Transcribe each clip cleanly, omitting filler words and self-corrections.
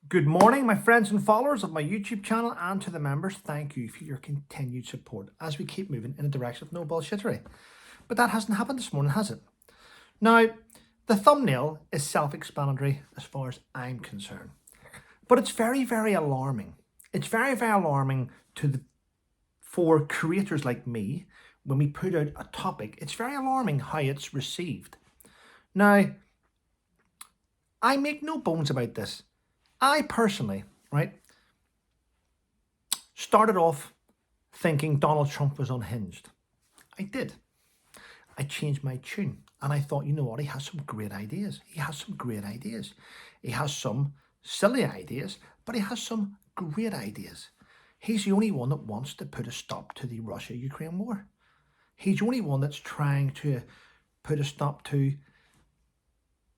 Good morning, my friends and followers of my YouTube channel, and to the members, thank you for your continued support as we keep moving in a direction of no bullshittery. But that hasn't happened this morning, has it? Now, the thumbnail is self-explanatory as far as I'm concerned. But it's very, very alarming. It's very, very alarming for creators like me when we put out a topic. It's very alarming how it's received. Now, I make no bones about this. I personally, started off thinking Donald Trump was unhinged. I did. I changed my tune and I thought, you know what, he has some great ideas. He has some great ideas. He has some silly ideas, but he has some great ideas. He's the only one that wants to put a stop to the Russia-Ukraine war. He's the only one that's trying to put a stop to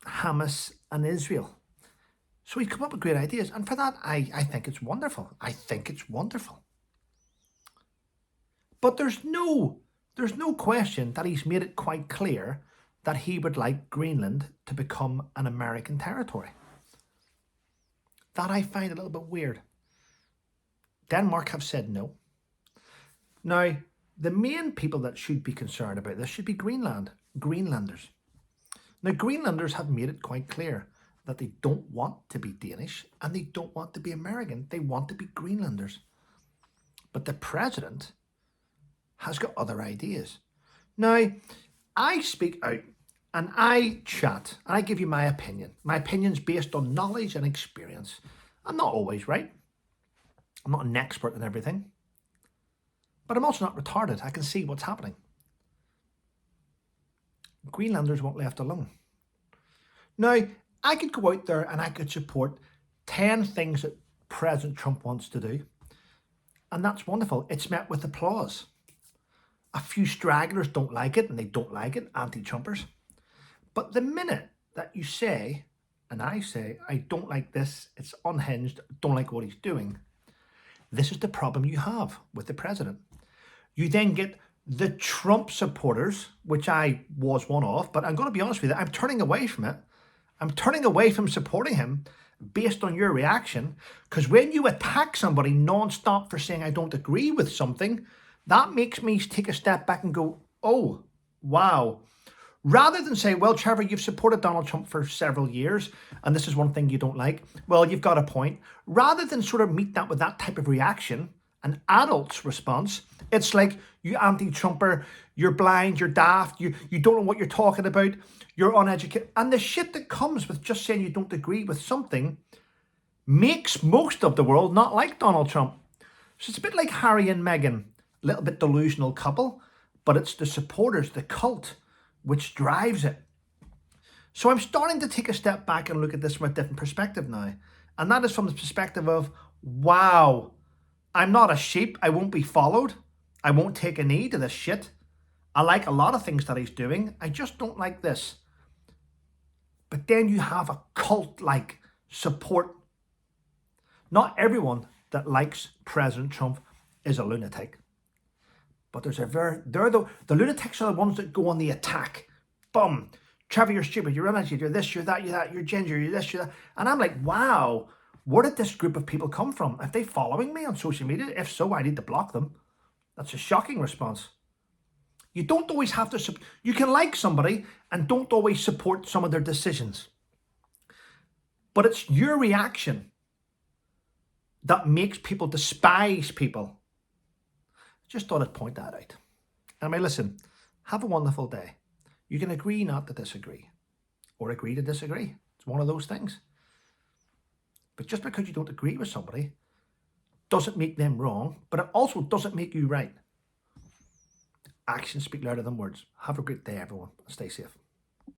Hamas and Israel. So he's come up with great ideas, and for that, I think it's wonderful. I think it's wonderful. But there's no question that he's made it quite clear that he would like Greenland to become an American territory. That I find a little bit weird. Denmark have said no. Now, the main people that should be concerned about this should be Greenlanders. Now, Greenlanders have made it quite clear that they don't want to be Danish and they don't want to be American. They want to be Greenlanders. But the president has got other ideas. Now, I speak out and I chat and I give you my opinion. My opinion's based on knowledge and experience. I'm not always right. I'm not an expert in everything. But I'm also not retarded. I can see what's happening. Greenlanders won't left alone. Now, I could go out there and I could support 10 things that President Trump wants to do. And that's wonderful. It's met with applause. A few stragglers don't like it, and they don't like it, anti-Trumpers. But the minute that you say, and I say, I don't like this, it's unhinged, don't like what he's doing, this is the problem you have with the president. You then get the Trump supporters, which I was one of, but I'm going to be honest with you, I'm turning away from it. I'm turning away from supporting him based on your reaction, because when you attack somebody non-stop for saying I don't agree with something, that makes me take a step back and go, oh, wow. Rather than say, well, Trevor, you've supported Donald Trump for several years, and this is one thing you don't like. Well, you've got a point. Rather than sort of meet that with that type of reaction, an adult's response, it's like, you anti-Trumper, you're blind, you're daft, you don't know what you're talking about, you're uneducated. And the shit that comes with just saying you don't agree with something makes most of the world not like Donald Trump. So it's a bit like Harry and Meghan, a little bit delusional couple, but it's the supporters, the cult, which drives it. So I'm starting to take a step back and look at this from a different perspective now. And that is from the perspective of, wow, I'm not a sheep. I won't be followed. I won't take a knee to this shit. I like a lot of things that he's doing. I just don't like this. But then you have a cult-like support. Not everyone that likes President Trump is a lunatic. But the lunatics are the ones that go on the attack. Boom. Trevor, you're stupid. You're uneducated. You're this, you're that, you're that. You're ginger. You're this, you're that. And I'm like, wow. Where did this group of people come from? Are they following me on social media? If so, I need to block them. That's a shocking response. You don't always have to, you can like somebody and don't always support some of their decisions. But it's your reaction that makes people despise people. Just thought I'd point that out. And listen, have a wonderful day. You can agree not to disagree, or agree to disagree. It's one of those things. But just because you don't agree with somebody doesn't make them wrong, but it also doesn't make you right. Actions speak louder than words. Have a great day, everyone. Stay safe.